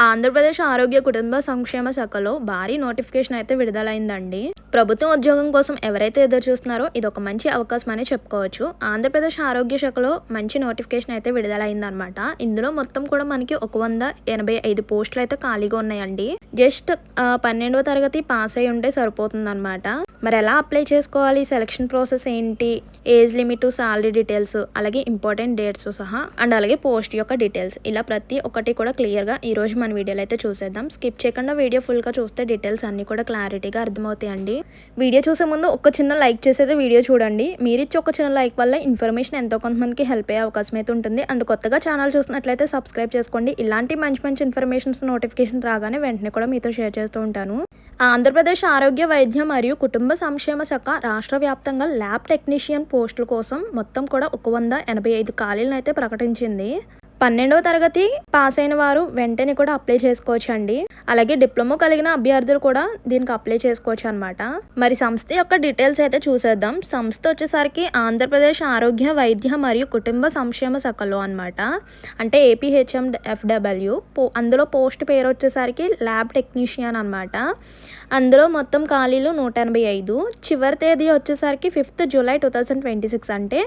ఆంధ్రప్రదేశ్ ఆరోగ్య కుటుంబ సంక్షేమ శాఖలో భారీ నోటిఫికేషన్ అయితే విడుదలైందండి. ప్రభుత్వ ఉద్యోగం కోసం ఎవరైతే ఎదురు చూస్తున్నారో ఇది ఒక మంచి అవకాశం అని చెప్పుకోవచ్చు. ఆంధ్రప్రదేశ్ ఆరోగ్య శాఖలో మంచి నోటిఫికేషన్ అయితే విడుదలైందనమాట. ఇందులో మొత్తం కూడా మనకి 185 పోస్టులు అయితే ఖాళీగా ఉన్నాయండి. జస్ట్ 12వ తరగతి పాస్ అయి ఉంటే సరిపోతుందన్నమాట. మరి ఎలా అప్లై చేసుకోవాలి, సెలక్షన్ ప్రాసెస్ ఏంటి, ఏజ్ లిమిట్, సాలరీ డీటెయిల్స్, అలాగే ఇంపార్టెంట్ డేట్స్ సహా అండ్ అలాగే పోస్ట్ యొక్క డీటెయిల్స్, ఇలా ప్రతి ఒక్కటి కూడా క్లియర్గా ఈరోజు మన వీడియోలో అయితే చూసేద్దాం. స్కిప్ చేయకుండా వీడియో ఫుల్గా చూస్తే డీటెయిల్స్ అన్ని కూడా క్లారిటీగా అర్థమవుతాయండి. వీడియో చూసే ముందు ఒక చిన్న లైక్ చేసేది వీడియో చూడండి. మీరు ఇచ్చే ఒక చిన్న లైక్ వల్ల ఇన్ఫర్మేషన్ ఎంతో కొంతమందికి హెల్ప్ అయ్యే అవకాశం అయితే ఉంటుంది. అండ్ కొత్తగా ఛానల్ చూసినట్లయితే సబ్స్క్రైబ్ చేసుకోండి. ఇలాంటి మంచి మంచి ఇన్ఫర్మేషన్స్ నోటిఫికేషన్ రాగానే వెంటనే కూడా మీతో షేర్ చేస్తూ ఉంటాను. ఆంధ్రప్రదేశ్ ఆరోగ్య వైద్య మరియు కుటుంబ సంక్షేమ శాఖ రాష్ట్ర వ్యాప్తంగా ల్యాబ్ టెక్నీషియన్ పోస్టుల కోసం మొత్తం కూడా 185 ఖాళీలను అయితే ప్రకటించింది. 12వ తరగతి పాస్ అయిన వారు వెంటనే కూడా అప్లై చేసుకోవచ్చు అండి. అలాగే డిప్లొమా కలిగిన అభ్యర్థులు కూడా దీనికి అప్లై చేసుకోవచ్చు అనమాట. మరి సంస్థ యొక్క డీటెయిల్స్ అయితే చూసేద్దాం. సంస్థ వచ్చేసరికి ఆంధ్రప్రదేశ్ ఆరోగ్య వైద్య మరియు కుటుంబ సంక్షేమ శాఖలో అనమాట. అంటే APHMFW. అందులో పోస్ట్ పేరు వచ్చేసరికి ల్యాబ్ టెక్నీషియన్ అనమాట. అందులో మొత్తం ఖాళీలు 185. చివరి తేదీ వచ్చేసరికి 5th July 2026. అంటే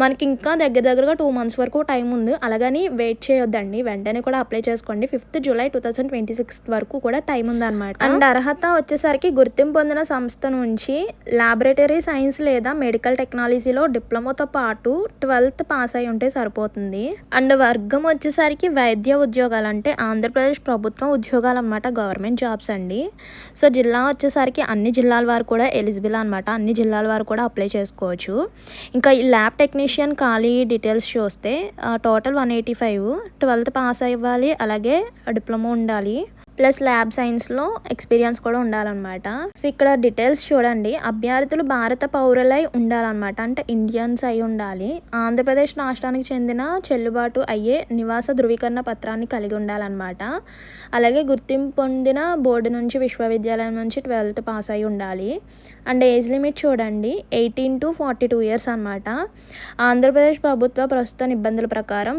మనకి ఇంకా దగ్గరగా 2 months వరకు టైం ఉంది. అలాగని వెయిట్ చేయొద్దండి, వెంటనే కూడా అప్లై చేసుకోండి. 5th July 2026 వరకు కూడా టైం ఉందన్నమాట. అండ్ అర్హత వచ్చేసరికి గుర్తింపు పొందిన సంస్థ నుంచి లాబొరేటరీ సైన్స్ లేదా మెడికల్ టెక్నాలజీలో డిప్లొమాతో పాటు 12th పాస్ అయి ఉంటే సరిపోతుంది. అండ్ వర్గం వచ్చేసరికి వైద్య ఉద్యోగాలు, అంటే ఆంధ్రప్రదేశ్ ప్రభుత్వం ఉద్యోగాలు అనమాట, గవర్నమెంట్ జాబ్స్ అండి. సో జిల్లా వచ్చేసరికి అన్ని జిల్లాల వారు కూడా ఎలిజిబుల్ అనమాట. అన్ని జిల్లాల వారు కూడా అప్లై చేసుకోవచ్చు. ఇంకా ఈ ల్యాబ్ టెక్నీషియన్ ఖాళీ డీటెయిల్స్ చూస్తే టోటల్ 185. 12th పాస్ అవ్వాలి, అలాగే డిప్లొమా ఉండాలి, ప్లస్ ల్యాబ్ సైన్స్లో ఎక్స్పీరియన్స్ కూడా ఉండాలన్నమాట. సో ఇక్కడ డీటెయిల్స్ చూడండి. అభ్యర్థులు భారత పౌరులై ఉండాలన్నమాట, అంటే ఇండియన్స్ అయి ఉండాలి. ఆంధ్రప్రదేశ్ రాష్ట్రానికి చెందిన చెల్లుబాటు అయ్యే నివాస ధృవీకరణ పత్రాన్ని కలిగి ఉండాలన్నమాట. అలాగే గుర్తింపు పొందిన బోర్డు నుంచి, విశ్వవిద్యాలయం నుంచి 12th పాస్ అయి ఉండాలి. అండ్ ఏజ్ లిమిట్ చూడండి, 18 to 42 years అనమాట. ఆంధ్రప్రదేశ్ ప్రభుత్వ ప్రస్తుత నిబంధనల ప్రకారం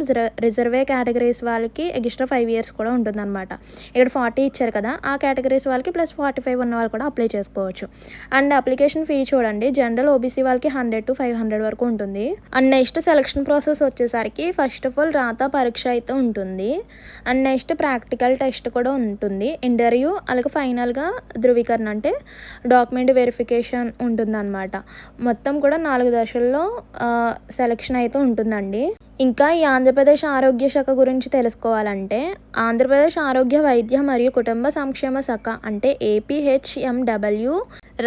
రిజర్వే కేటగిరీస్ వాళ్ళకి ఎక్స్ట్రా 5 years కూడా ఉంటుందన్నమాట. ఇక్కడ 40 ఇచ్చారు కదా, ఆ కేటగిరీస్ వాళ్ళకి ప్లస్ 45 ఉన్న వాళ్ళు కూడా అప్లై చేసుకోవచ్చు. అండ్ అప్లికేషన్ ఫీ చూడండి, జనరల్ OBC వాళ్ళకి 100 to 500 వరకు ఉంటుంది. అండ్ నెక్స్ట్ సెలక్షన్ ప్రాసెస్ వచ్చేసరికి ఫస్ట్ ఆఫ్ ఆల్ రాత పరీక్ష అయితే ఉంటుంది. అండ్ నెక్స్ట్ ప్రాక్టికల్ టెస్ట్ కూడా ఉంటుంది, ఇంటర్వ్యూ, అలాగే ఫైనల్గా ధృవీకరణ అంటే డాక్యుమెంట్ వెరిఫికేషన్ ఉంటుందన్నమాట. మొత్తం కూడా 4 దశల్లో సెలక్షన్ అయితే ఉంటుందండి. ఇంకా ఈ ఆంధ్రప్రదేశ్ ఆరోగ్య శాఖ గురించి తెలుసుకోవాలంటే ఆంధ్రప్రదేశ్ ఆరోగ్య వైద్య మరియు కుటుంబ సంక్షేమ శాఖ, అంటే APHMW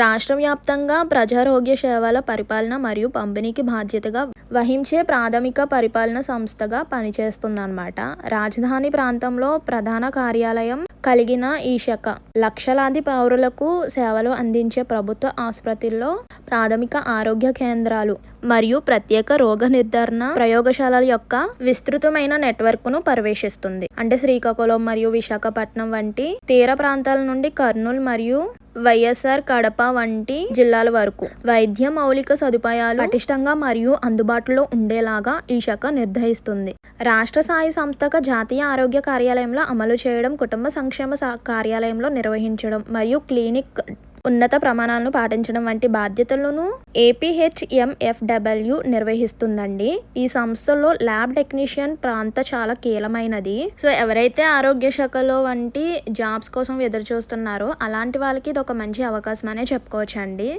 రాష్ట్ర వ్యాప్తంగా ప్రజారోగ్య సేవల పరిపాలన మరియు పంపిణీకి బాధ్యతగా వహించే ప్రాథమిక పరిపాలన సంస్థగా పనిచేస్తుందన్నమాట. రాజధాని ప్రాంతంలో ప్రధాన కార్యాలయం కలిగిన ఈ శాఖ లక్షలాది పౌరులకు సేవలు అందించే ప్రభుత్వ ఆసుపత్రుల్లో, ప్రాథమిక ఆరోగ్య కేంద్రాలు మరియు ప్రత్యేక రోగ నిర్ధారణ ప్రయోగశాలల యొక్క విస్తృతమైన నెట్వర్క్ను పర్యవేక్షిస్తుంది. అంటే శ్రీకాకుళం మరియు విశాఖపట్నం వంటి తీర ప్రాంతాల నుండి కర్నూలు మరియు వైఎస్ఆర్ కడప వంటి జిల్లాల వరకు వైద్య మౌలిక సదుపాయాలు పటిష్టంగా మరియు అందుబాటులో ఉండేలాగా ఈ శాఖ నిర్వహిస్తుంది. రాష్ట్ర స్థాయి సంస్థగా జాతీయ ఆరోగ్య కార్యాలయంలో అమలు చేయడం, కుటుంబ సంక్షేమ కార్యాలయంలో నిర్వహించడం మరియు క్లినిక్ ఉన్నత ప్రమాణాలను పాటించడం వంటి బాధ్యతలను APHMFW నిర్వహిస్తుందండి. ఈ సంస్థలో ల్యాబ్ టెక్నీషియన్ ప్రాంత చాలా కీలమైనది. సో ఎవరైతే ఆరోగ్య శాఖలో వంటి జాబ్స్ కోసం ఎదురు చూస్తున్నారో అలాంటి వాళ్ళకి ఇది ఒక మంచి అవకాశం అనే చెప్పుకోవచ్చు అండి.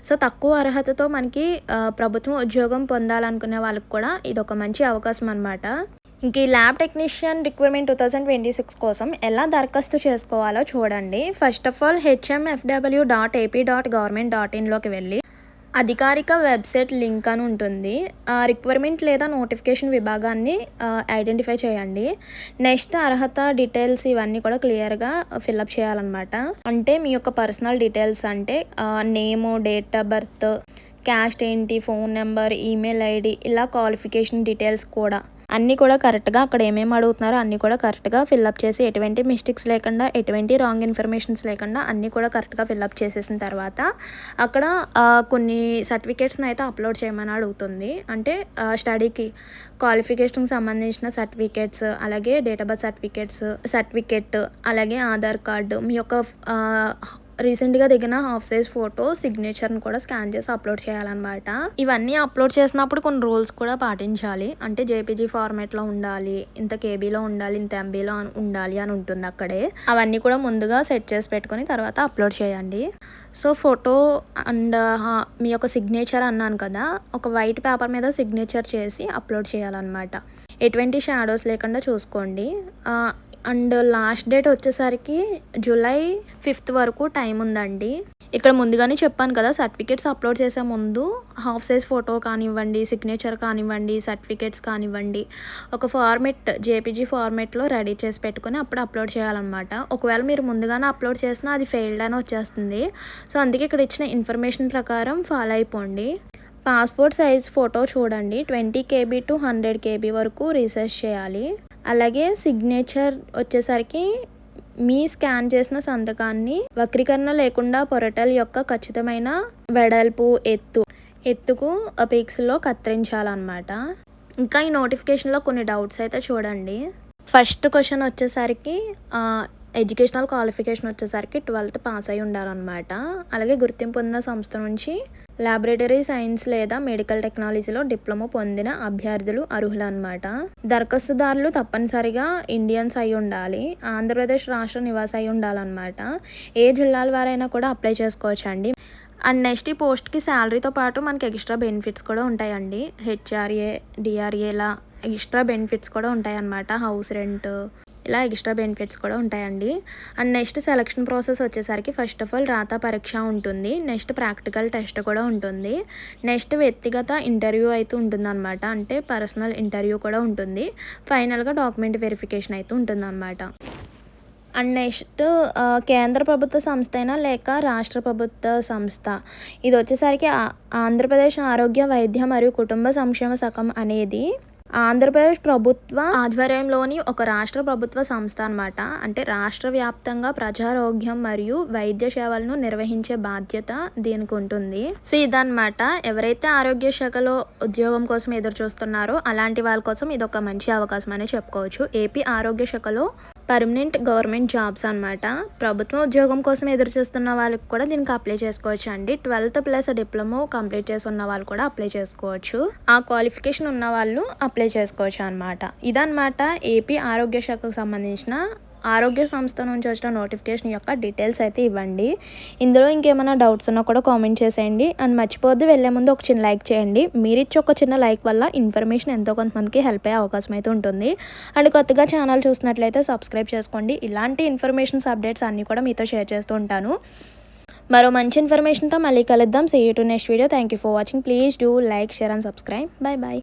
సో తక్కువ అర్హతతో మనకి ప్రభుత్వం ఉద్యోగం పొందాలనుకునే వాళ్ళకి కూడా ఇది ఒక మంచి అవకాశం అనమాట. ఇంక ఈ ల్యాబ్ టెక్నీషియన్ రిక్వైర్మెంట్ 2026 కోసం ఎలా దరఖాస్తు చేసుకోవాలో చూడండి. ఫస్ట్ ఆఫ్ ఆల్ hmfw.ap.government.in వెళ్ళి అధికారిక వెబ్సైట్ లింక్ అని ఉంటుంది. రిక్వైర్మెంట్ లేదా నోటిఫికేషన్ విభాగాన్ని ఐడెంటిఫై చేయండి. నెక్స్ట్ అర్హత డీటెయిల్స్ ఇవన్నీ కూడా క్లియర్గా ఫిల్అప్ చేయాలన్నమాట. అంటే మీ యొక్క పర్సనల్ డీటెయిల్స్, అంటే నేము, డేట్ ఆఫ్ బర్త్, క్యాస్ట్ ఏంటి, ఫోన్ నెంబర్, ఈమెయిల్ ID, ఇలా క్వాలిఫికేషన్ డీటెయిల్స్ కూడా అన్నీ కూడా కరెక్ట్గా అక్కడ ఏమేమి అడుగుతున్నారో అన్నీ కూడా కరెక్ట్గా ఫిల్అప్ చేసి ఎటువంటి మిస్టేక్స్ లేకుండా ఎటువంటి రాంగ్ ఇన్ఫర్మేషన్స్ లేకుండా అన్నీ కూడా కరెక్ట్గా ఫిల్అప్ చేసేసిన తర్వాత అక్కడ కొన్ని సర్టిఫికేట్స్ని అయితే అప్లోడ్ చేయమని అడుగుతుంది. అంటే స్టడీకి క్వాలిఫికేషన్కి సంబంధించిన సర్టిఫికేట్స్, అలాగే డేట్ ఆఫ్ బర్త్ సర్టిఫికేట్, అలాగే ఆధార్ కార్డు, మీ యొక్క రీసెంట్గా దిగిన హాఫ్ సైజ్ ఫోటో, సిగ్నేచర్ని కూడా స్కాన్ చేసి అప్లోడ్ చేయాలన్నమాట. ఇవన్నీ అప్లోడ్ చేసినప్పుడు కొన్ని రూల్స్ కూడా పాటించాలి. అంటే జేపీజీ ఫార్మాట్లో ఉండాలి, ఇంత కేబీలో ఉండాలి, ఇంత ఎంబీలో ఉండాలి అని ఉంటుంది అక్కడే. అవన్నీ కూడా ముందుగా సెట్ చేసి పెట్టుకొని తర్వాత అప్లోడ్ చేయండి. సో ఫోటో అండ్ మీ యొక్క సిగ్నేచర్ అన్నాను కదా, ఒక వైట్ పేపర్ మీద సిగ్నేచర్ చేసి అప్లోడ్ చేయాలన్నమాట. ఎటువంటి షాడోస్ లేకుండా చూసుకోండి. అండ్ లాస్ట్ డేట్ వచ్చేసరికి జూలై 5th వరకు టైం ఉందండి. ఇక్కడ ముందుగానే చెప్పాను కదా, సర్టిఫికేట్స్ అప్లోడ్ చేసే ముందు హాఫ్ సైజ్ ఫోటో కానివ్వండి, సిగ్నేచర్ కానివ్వండి, సర్టిఫికేట్స్ కానివ్వండి, ఒక ఫార్మేట్ జేపీజీ ఫార్మేట్లో రెడీ చేసి పెట్టుకొని అప్పుడు అప్లోడ్ చేయాలన్నమాట. ఒకవేళ మీరు ముందుగానే అప్లోడ్ చేసినా అది ఫెయిల్డ్ అని వచ్చేస్తుంది. సో అందుకే ఇక్కడ ఇచ్చిన ఇన్ఫర్మేషన్ ప్రకారం ఫాలో అయిపోండి. పాస్పోర్ట్ సైజ్ ఫోటో చూడండి, 20 KB to 100 KB వరకు రీసెర్చ్ చేయాలి. అలాగే సిగ్నేచర్ వచ్చేసరికి మీ స్కాన్ చేసిన సంతకాన్ని వక్రీకరణ లేకుండా పొరటల్ యొక్క ఖచ్చితమైన వెడల్పు, ఎత్తుకు పిక్స్లో కత్తిరించాలన్నమాట. ఇంకా ఈ నోటిఫికేషన్లో కొన్ని డౌట్స్ అయితే చూడండి. ఫస్ట్ క్వశ్చన్ వచ్చేసరికి ఎడ్యుకేషనల్ క్వాలిఫికేషన్ వచ్చేసరికి 12th పాస్ అయి ఉండాలన్నమాట. అలాగే గుర్తింపు పొందిన సంస్థ నుంచి ల్యాబొరేటరీ సైన్స్ లేదా మెడికల్ టెక్నాలజీలో డిప్లొమా పొందిన అభ్యర్థులు అర్హులు అనమాట. దరఖాస్తుదారులు తప్పనిసరిగా ఇండియన్స్ అయి ఉండాలి, ఆంధ్రప్రదేశ్ రాష్ట్ర నివాసి అయి ఉండాలన్నమాట. ఏ జిల్లాల వారైనా కూడా అప్లై చేసుకోవచ్చండి. అండ్ నెక్స్ట్ ఈ పోస్ట్కి శాలరీతో పాటు మనకి ఎక్స్ట్రా బెనిఫిట్స్ కూడా ఉంటాయండి. హెచ్ఆర్ఏ, డిఆర్ఏలా ఎక్స్ట్రా బెనిఫిట్స్ కూడా ఉంటాయన్నమాట. హౌస్ రెంట్, ఇలా ఎక్స్ట్రా బెనిఫిట్స్ కూడా ఉంటాయండి. అండ్ నెక్స్ట్ సెలక్షన్ ప్రాసెస్ వచ్చేసరికి ఫస్ట్ ఆఫ్ ఆల్ రాత పరీక్ష ఉంటుంది, నెక్స్ట్ ప్రాక్టికల్ టెస్ట్ కూడా ఉంటుంది, నెక్స్ట్ వ్యక్తిగత ఇంటర్వ్యూ అయితే ఉంటుందన్నమాట. అంటే పర్సనల్ ఇంటర్వ్యూ కూడా ఉంటుంది. ఫైనల్గా డాక్యుమెంట్ వెరిఫికేషన్ అయితే ఉంటుందన్నమాట. అండ్ నెక్స్ట్ కేంద్ర ప్రభుత్వ సంస్థ అయినా లేక రాష్ట్ర ప్రభుత్వ సంస్థ, ఇది వచ్చేసరికి ఆంధ్రప్రదేశ్ ఆరోగ్య, వైద్య మరియు కుటుంబ సంక్షేమ శాఖ అనేది ఆంధ్రప్రదేశ్ ప్రభుత్వ ఆధ్వర్యంలోని ఒక రాష్ట్ర ప్రభుత్వ సంస్థ అనమాట. అంటే రాష్ట్ర వ్యాప్తంగా ప్రజారోగ్యం మరియు వైద్య సేవలను నిర్వహించే బాధ్యత దీనికి ఉంటుంది. సో ఇదన్నమాట. ఎవరైతే ఆరోగ్య శాఖలో ఉద్యోగం కోసం ఎదురు చూస్తున్నారో అలాంటి వాళ్ళ కోసం ఇది ఒక మంచి అవకాశం అని చెప్పుకోవచ్చు. ఏపీ ఆరోగ్య శాఖలో పర్మనెంట్ గవర్నమెంట్ జాబ్స్ అనమాట. ప్రభుత్వ ఉద్యోగం కోసం ఎదురు చూస్తున్న వాళ్ళకి కూడా దీనికి అప్లై చేసుకోవచ్చు అండి. 12th ప్లస్ డిప్లొమా కంప్లీట్ చేసి ఉన్న వాళ్ళు కూడా అప్లై చేసుకోవచ్చు. ఆ క్వాలిఫికేషన్ ఉన్న వాళ్ళు అప్లై చేసుకోవచ్చు అనమాట. ఇదన్నమాట ఏపీ ఆరోగ్య శాఖకు సంబంధించిన ఆరోగ్య సంస్థ నుంచి వచ్చిన నోటిఫికేషన్ యొక్క డీటెయిల్స్ అయితే ఇవ్వండి. ఇందులో ఇంకేమైనా డౌట్స్ ఉన్నా కూడా కామెంట్ చేసేయండి. అండ్ మర్చిపోద్దు, వెళ్ళే ముందు ఒక చిన్న లైక్ చేయండి. మీరు ఇచ్చే ఒక చిన్న లైక్ వల్ల ఇన్ఫర్మేషన్ ఎంతో కొంతమందికి హెల్ప్ అయ్యే అవకాశం అయితే ఉంటుంది. అండ్ కొత్తగా ఛానల్ చూసినట్లయితే సబ్స్క్రైబ్ చేసుకోండి. ఇలాంటి ఇన్ఫర్మేషన్స్, అప్డేట్స్ అన్నీ కూడా మీతో షేర్ చేస్తూ ఉంటాను. మరో మంచి ఇన్ఫర్మేషన్తో మళ్ళీ కలుద్దాం. See you to next video. Thank you for watching. Please do like, share and subscribe. Bye bye.